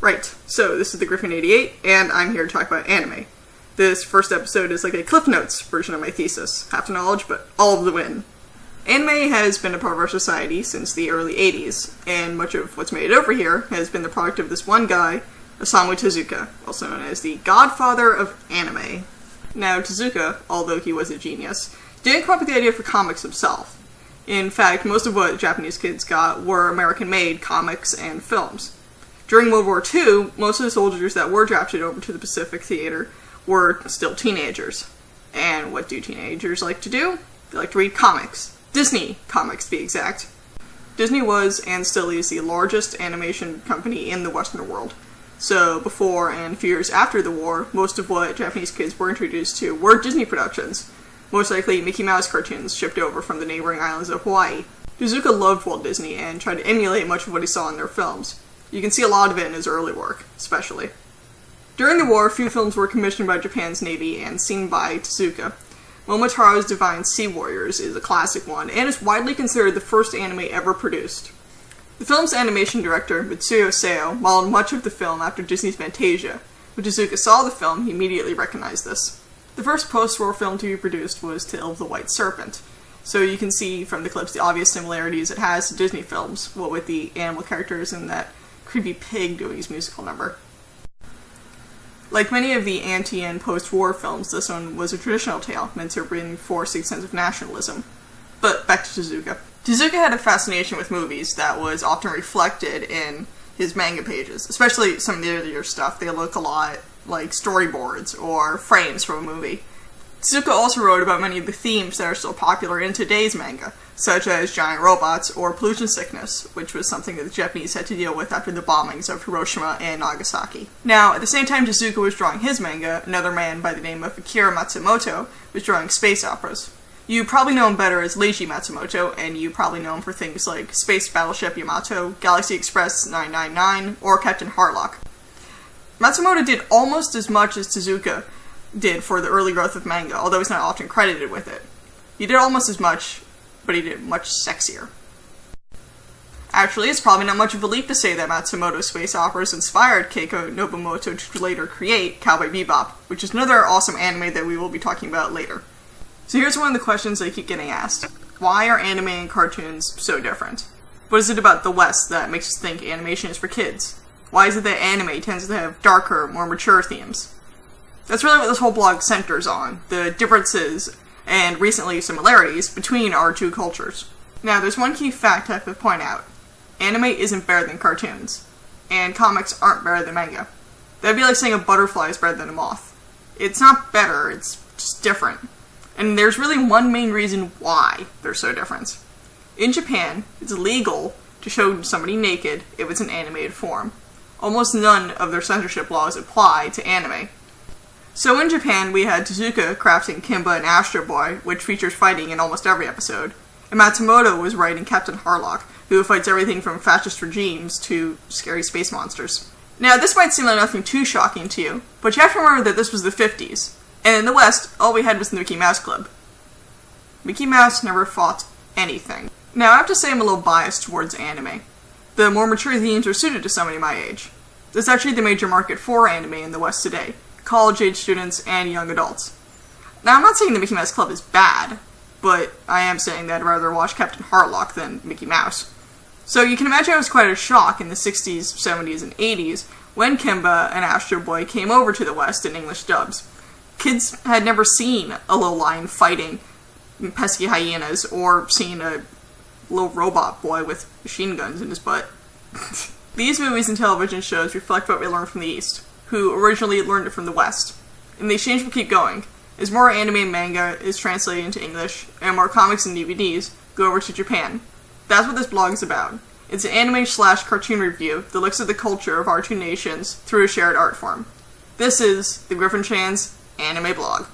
Right, so this is the Griffin-88, and I'm here to talk about anime. This first episode is like a Cliff Notes version of my thesis. Half the knowledge, but all of the win. Anime has been a part of our society since the early 80s, and much of what's made it over here has been the product of this one guy, Osamu Tezuka, also known as the godfather of anime. Now, Tezuka, although he was a genius, didn't come up with the idea for comics himself. In fact, most of what Japanese kids got were American-made comics and films. During World War II, most of the soldiers that were drafted over to the Pacific Theater were still teenagers. And what do teenagers like to do? They like to read comics. Disney comics, to be exact. Disney was, and still is, the largest animation company in the Western world. So before and a few years after the war, most of what Japanese kids were introduced to were Disney productions. Most likely Mickey Mouse cartoons shipped over from the neighboring islands of Hawaii. Tezuka loved Walt Disney and tried to emulate much of what he saw in their films. You can see a lot of it in his early work, especially. During the war, a few films were commissioned by Japan's Navy and seen by Tezuka. Momotaro's Divine Sea Warriors is a classic one, and is widely considered the first anime ever produced. The film's animation director, Mitsuyo Seo, modeled much of the film after Disney's Fantasia. When Tezuka saw the film, he immediately recognized this. The first post-war film to be produced was Tale of the White Serpent, so you can see from the clips the obvious similarities it has to Disney films, what with the animal characters and that creepy pig doing his musical number. Like many of the anti- and post-war films, this one was a traditional tale, meant to reinforce a sense of nationalism. But back to Tezuka. Tezuka had a fascination with movies that was often reflected in his manga pages, especially some of the earlier stuff. They look a lot like storyboards or frames from a movie. Tezuka also wrote about many of the themes that are still popular in today's manga, such as giant robots or pollution sickness, which was something that the Japanese had to deal with after the bombings of Hiroshima and Nagasaki. Now, at the same time Tezuka was drawing his manga, another man by the name of Akira Matsumoto was drawing space operas. You probably know him better as Leiji Matsumoto, and you probably know him for things like Space Battleship Yamato, Galaxy Express 999, or Captain Harlock. Matsumoto did almost as much as Tezuka did for the early growth of manga, although he's not often credited with it. He did almost as much, but he did it much sexier. Actually, it's probably not much of a leap to say that Matsumoto's space operas inspired Keiko Nobumoto to later create Cowboy Bebop, which is another awesome anime that we will be talking about later. So here's one of the questions I keep getting asked. Why are anime and cartoons so different? What is it about the West that makes us think animation is for kids? Why is it that anime tends to have darker, more mature themes? That's really what this whole blog centers on, the differences, and recently similarities, between our two cultures. Now, there's one key fact I have to point out. Anime isn't better than cartoons, and comics aren't better than manga. That'd be like saying a butterfly is better than a moth. It's not better, it's just different. And there's really one main reason why they're so different. In Japan, it's illegal to show somebody naked if it's in animated form. Almost none of their censorship laws apply to anime. So in Japan, we had Tezuka crafting Kimba and Astro Boy, which features fighting in almost every episode, and Matsumoto was writing Captain Harlock, who fights everything from fascist regimes to scary space monsters. Now, this might seem like nothing too shocking to you, but you have to remember that this was the 50s, and in the West, all we had was the Mickey Mouse Club. Mickey Mouse never fought anything. Now, I have to say I'm a little biased towards anime. The more mature themes are suited to somebody my age. That's actually the major market for anime in the West today. College-age students and young adults. Now, I'm not saying the Mickey Mouse Club is bad, but I am saying that I'd rather watch Captain Harlock than Mickey Mouse. So you can imagine it was quite a shock in the 60s, 70s, and 80s when Kimba and Astro Boy came over to the West in English dubs. Kids had never seen a little lion fighting pesky hyenas or seen a little robot boy with machine guns in his butt. These movies and television shows reflect what we learned from the East, who originally learned it from the West. And the exchange will keep going. As more anime and manga is translated into English, and more comics and DVDs go over to Japan. That's what this blog is about. It's an anime/cartoon review that looks at the culture of our two nations through a shared art form. This is the Griffin-Chan's Anime Blog.